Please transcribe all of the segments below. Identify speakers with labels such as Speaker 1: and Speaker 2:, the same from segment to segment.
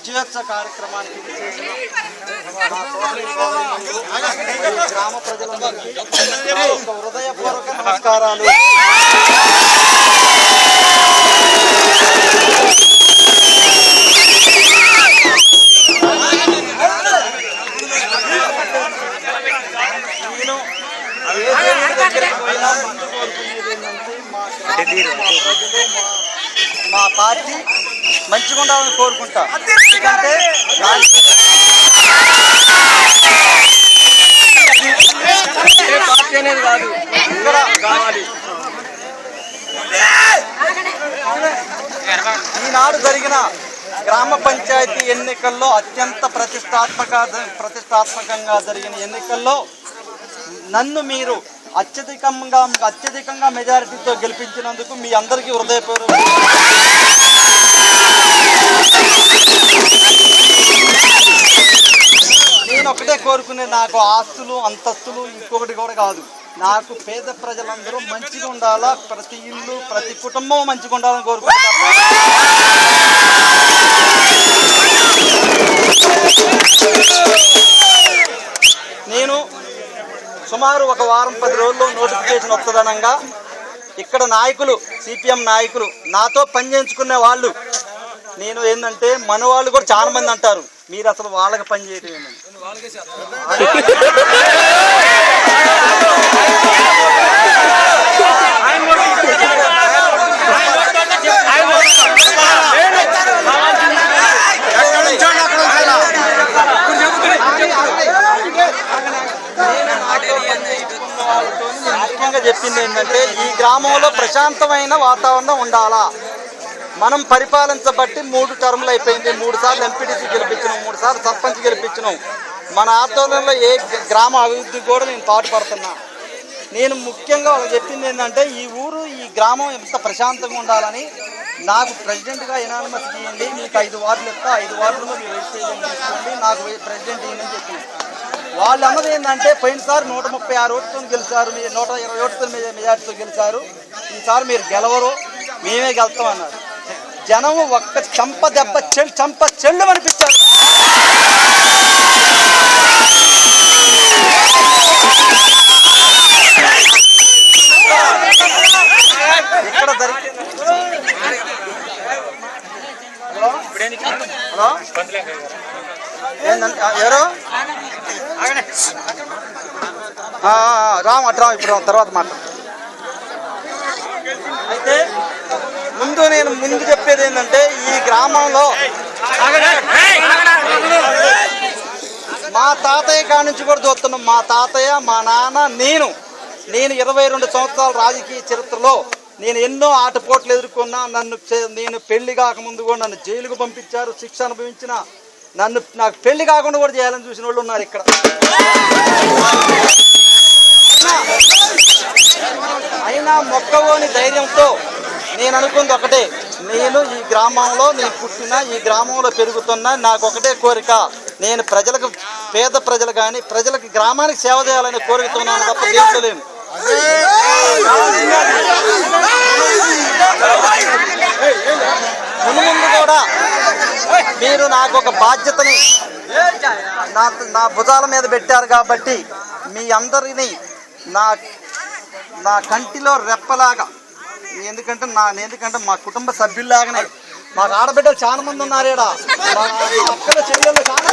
Speaker 1: విజయోత్సవ కార్యక్రమానికి చేసిన గ్రామ ప్రజలందరికీ హృదయపూర్వక నమస్కారాలు. మా పార్టీ మంచిగా ఉండాలని కోరుకుంటా. ఎందుకంటే పార్టీ అనేది కాదు, ఇక్కడ కావాలి. ఈనాడు జరిగిన గ్రామ పంచాయతీ ఎన్నికల్లో అత్యంత ప్రతిష్టాత్మకంగా జరిగిన ఎన్నికల్లో నన్ను మీరు అత్యధికంగా మెజారిటీతో గెలిపించినందుకు మీ అందరికీ హృదయపూర్వక నేను ఒకటే కోరుకునే, నాకు ఆస్తులు అంతస్తులు ఇంకొకటి కూడా కాదు, నాకు పేద ప్రజలందరూ మంచిగా ఉండాలా, ప్రతి ఇల్లు ప్రతి కుటుంబం మంచిగా ఉండాలని కోరుకుంటా. నేను సుమారు ఒక వారం 10 రోజుల్లో నోటిఫికేషన్ వస్తుందనంగా ఇక్కడ నాయకులు, సిపిఎం నాయకులు, నాతో పనిచేయించుకునే వాళ్ళు, నేను ఏంటంటే మన వాళ్ళు కూడా చాలా మంది అంటారు, మీరు అసలు వాళ్ళకి పని చేయటం ఏంటంటే ముఖ్యంగా చెప్పింది ఏంటంటే ఈ గ్రామంలో ప్రశాంతమైన వాతావరణం ఉండాలా. మనం పరిపాలించబట్టి 3 టర్ములు అయిపోయింది, 3 సార్లు ఎంపీటీసీ గెలిపించినాం, 3 సార్లు సర్పంచ్ గెలిపించినాం. మన ఆధ్వర్యంలో ఏ గ్రామ అభివృద్ధికి కూడా నేను పాటుపడుతున్నా. నేను ముఖ్యంగా వాళ్ళకి చెప్పింది ఏంటంటే ఈ ఊరు ఈ గ్రామం ఎంత ప్రశాంతంగా ఉండాలని. నాకు ప్రెసిడెంట్గా ఎనానిమస్ చేయండి, మీకు 5 వార్డులు ఇస్తా, 5 వార్డుల్లో మీరు రిజిస్ట్రేషన్ తీసుకోండి, నాకు ప్రెసిడెంట్ ఇవ్వని చెప్పింది. వాళ్ళు అన్నది ఏంటంటే పోయినసారి 136 ఓట్లతో గెలిచారు, మీరు 120 ఓట్లతో మెజార్టీతో గెలిచారు, ఈసారి మీరు గెలవరు, మేమే గెలుస్తామన్నారు. జనం ఒక్క చంప చెల్లు అనిపించారు. ఇక్కడ జరిగింది. హలో ఏంటంటే ఎవరు రామ్ అట్రా, ఇప్పుడు తర్వాత మాట్లాడు. అయితే నేను ముందు చెప్పేది ఏంటంటే ఈ గ్రామంలో మా తాతయ్య కాడి నుంచి కూడా చూస్తున్నాం. మా తాతయ్య, మా నాన్న, నేను 22 సంవత్సరాల రాజకీయ చరిత్రలో నేను ఎన్నో ఆటపోట్లు ఎదుర్కొన్నా. నేను పెళ్లి కాకముందు కూడా నన్ను జైలుకు పంపించారు, శిక్ష అనుభవించిన, నాకు పెళ్లి కాకుండా కూడా చేయాలని చూసిన వాళ్ళు ఉన్నారు ఇక్కడ. అయినా మొక్కవోని ధైర్యంతో నేను అనుకుంది ఒకటే, నేను ఈ గ్రామంలో పుట్టిన, ఈ గ్రామంలో పెరుగుతున్నా, నాకు ఒకటే కోరిక, నేను ప్రజలకు, పేద ప్రజలు కానీ ప్రజలకు, గ్రామానికి సేవ చేయాలని కోరుకుతున్నాను తప్ప దేశలేను. ముందు కూడా మీరు నాకు ఒక బాధ్యతని నా భుజాల మీద పెట్టారు కాబట్టి మీ అందరినీ నా కంటిలో రెప్పలాగా, ఎందుకంటే మా కుటుంబ సభ్యుల్లాగానే, మాకు ఆడబిడ్డలు చాలా మంది ఉన్నారు ఇక్కడ, మా అక్కడ చెల్లెళ్ళు చాలా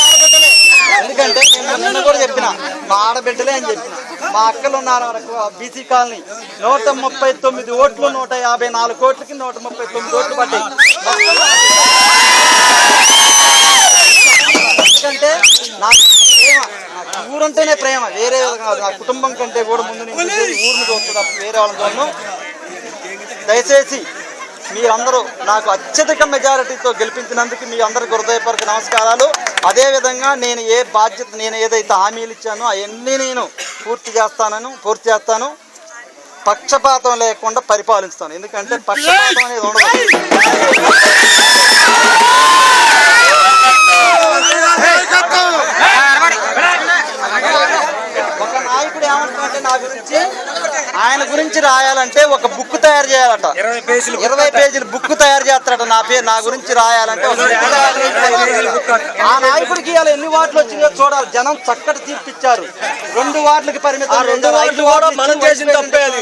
Speaker 1: ఆడబిడ్డలే. ఎందుకంటే నేను నిన్న కూడా చెప్పిన, మా ఆడబిడ్డలే అని చెప్పిన. మా అక్కలు ఉన్నారు బీసీ కాలనీ, 139 ఓట్లు, 154 ఓట్లకి 139 ఓట్లు పడ్డాయి. ఎందుకంటే నాకు ప్రేమ, నాకు ఊరంటేనే ప్రేమ, వేరే కాదు. నా కుటుంబం కంటే కూడా ముందు నేను ఊరిని చూస్తున్నా, వేరే వాళ్ళని చూడను. దయచేసి మీరందరూ నాకు అత్యధిక మెజారిటీతో గెలిపించినందుకు మీ అందరికీ హృదయపూర్వక నమస్కారాలు. అదేవిధంగా నేను ఏదైతే హామీలు ఇచ్చానో అవన్నీ నేను పూర్తి చేస్తాను. పక్షపాతం లేకుండా పరిపాలిస్తాను. ఎందుకంటే పక్షపాతం అనేది ఉండదు. ఒక నాయకుడు ఏమంటాడంటే, నాకు ఆయన గురించి రాయాలంటే ఒక బుక్ తయారు చేయాలట, 20 పేజీలు బుక్ తయారు చేస్తాడట. నా గురించి రాయాలంటే ఒక బుక్ తయారు చేయాలి. ఆ నాయకుడికి ఇవాళ ఎన్ని వార్డులు వచ్చినాయో చూడాలి. జనం చక్కటి తీర్పిచ్చారు. 2 వార్డులకి పరిమితం, 2 వార్డులు కూడా మనం చేసిన తప్పే అది.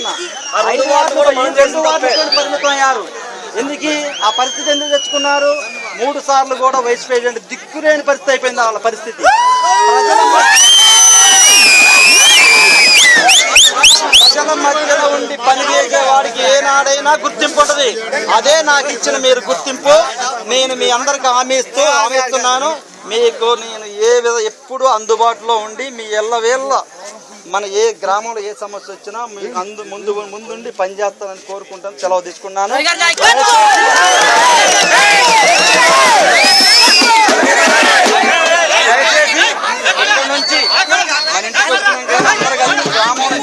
Speaker 1: 5 వార్డులకి పరిమితం అయ్యారు. ఎందుకు ఆ పరిస్థితి ఎందుకు తెచ్చుకున్నారు? 3 సార్లు కూడా వైస్ ప్రెసిడెంట్ దిక్కులేని పరిస్థితి అయిపోయింది వాళ్ళ పరిస్థితి. ప్రజల మధ్యలో ఉండి పనిచేసే వాడికి ఏనాడైనా గుర్తింపు ఉంటుంది. అదే నాకు ఇచ్చిన మీరు గుర్తింపు. నేను మీ అందరికి హామీ ఇస్తున్నాను. మీకు నేను ఎప్పుడు అందుబాటులో ఉండి మీ ఎల్లవేళ్ళ మన ఏ గ్రామంలో ఏ సమస్య వచ్చినా మీకు ముందుండి పనిచేస్తానని కోరుకుంటాను. సెలవు తీసుకున్నాను. నుంచి మన ఇంటికి వచ్చిన గ్రామంలో